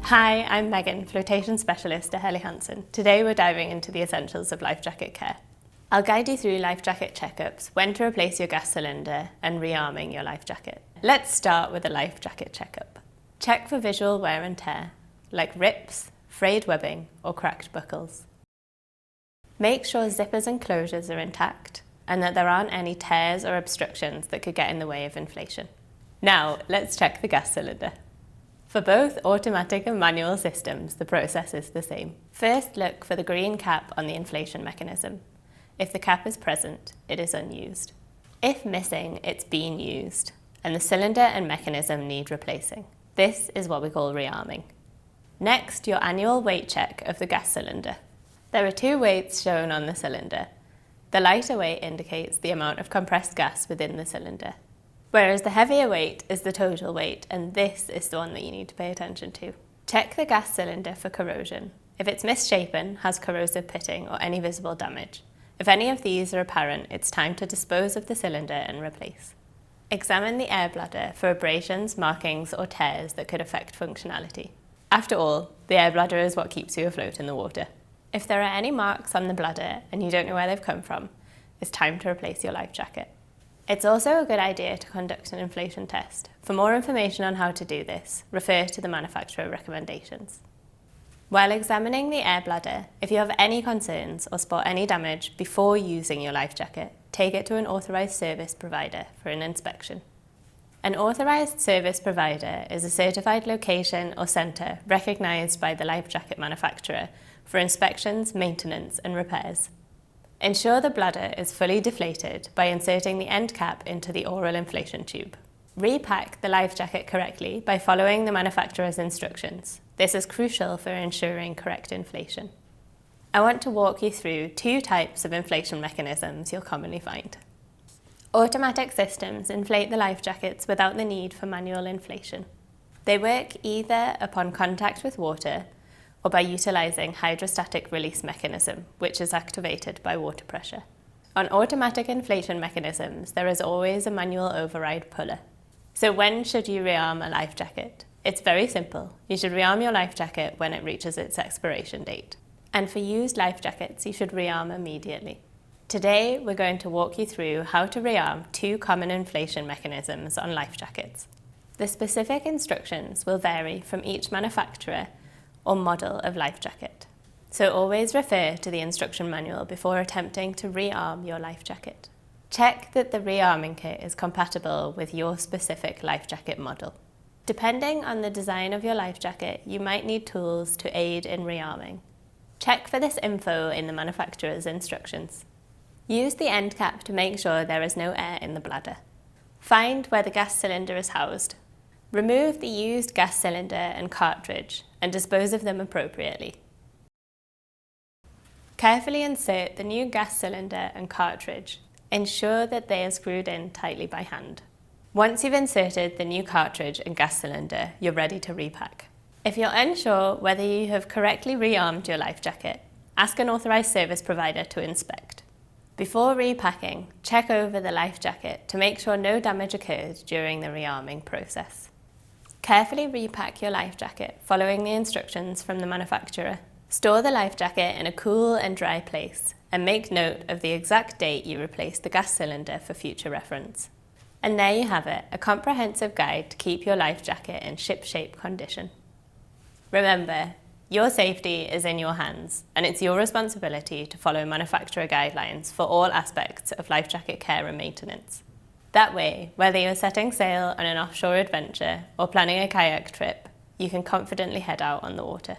Hi, I'm Megan, flotation specialist at Helly Hansen. Today we're diving into the essentials of life jacket care. I'll guide you through life jacket checkups, when to replace your gas cylinder and rearming your life jacket. Let's start with a life jacket checkup. Check for visual wear and tear, like rips, frayed webbing or cracked buckles. Make sure zippers and closures are intact and that there aren't any tears or obstructions that could get in the way of inflation. Now, let's check the gas cylinder. For both automatic and manual systems, the process is the same. First, look for the green cap on the inflation mechanism. If the cap is present, it is unused. If missing, it's been used, and the cylinder and mechanism need replacing. This is what we call rearming. Next, your annual weight check of the gas cylinder. There are two weights shown on the cylinder. The lighter weight indicates the amount of compressed gas within the cylinder, whereas the heavier weight is the total weight, and this is the one that you need to pay attention to. Check the gas cylinder for corrosion. If it's misshapen, has corrosive pitting or any visible damage. If any of these are apparent, it's time to dispose of the cylinder and replace. Examine the air bladder for abrasions, markings or tears that could affect functionality. After all, the air bladder is what keeps you afloat in the water. If there are any marks on the bladder and you don't know where they've come from, it's time to replace your life jacket. It's also a good idea to conduct an inflation test. For more information on how to do this, refer to the manufacturer recommendations. While examining the air bladder, if you have any concerns or spot any damage before using your life jacket, take it to an authorised service provider for an inspection. An authorised service provider is a certified location or centre recognised by the life jacket manufacturer for inspections, maintenance and repairs. Ensure the bladder is fully deflated by inserting the end cap into the oral inflation tube. Repack the life jacket correctly by following the manufacturer's instructions. This is crucial for ensuring correct inflation. I want to walk you through two types of inflation mechanisms you'll commonly find. Automatic systems inflate the life jackets without the need for manual inflation. They work either upon contact with water or by utilising hydrostatic release mechanism, which is activated by water pressure. On automatic inflation mechanisms, there is always a manual override puller. So when should you rearm a life jacket? It's very simple. You should rearm your life jacket when it reaches its expiration date. And for used life jackets, you should rearm immediately. Today, we're going to walk you through how to rearm two common inflation mechanisms on life jackets. The specific instructions will vary from each manufacturer or model of life jacket. So always refer to the instruction manual before attempting to rearm your life jacket. Check that the rearming kit is compatible with your specific life jacket model. Depending on the design of your life jacket, you might need tools to aid in rearming. Check for this info in the manufacturer's instructions. Use the end cap to make sure there is no air in the bladder. Find where the gas cylinder is housed. Remove the used gas cylinder and cartridge and dispose of them appropriately. Carefully insert the new gas cylinder and cartridge. Ensure that they are screwed in tightly by hand. Once you've inserted the new cartridge and gas cylinder, you're ready to repack. If you're unsure whether you have correctly rearmed your life jacket, ask an authorised service provider to inspect. Before repacking, check over the life jacket to make sure no damage occurred during the rearming process. Carefully repack your life jacket following the instructions from the manufacturer. Store the life jacket in a cool and dry place and make note of the exact date you replaced the gas cylinder for future reference. And there you have it, a comprehensive guide to keep your life jacket in ship-shape condition. Remember, your safety is in your hands, and it's your responsibility to follow manufacturer guidelines for all aspects of life jacket care and maintenance. That way, whether you're setting sail on an offshore adventure or planning a kayak trip, you can confidently head out on the water.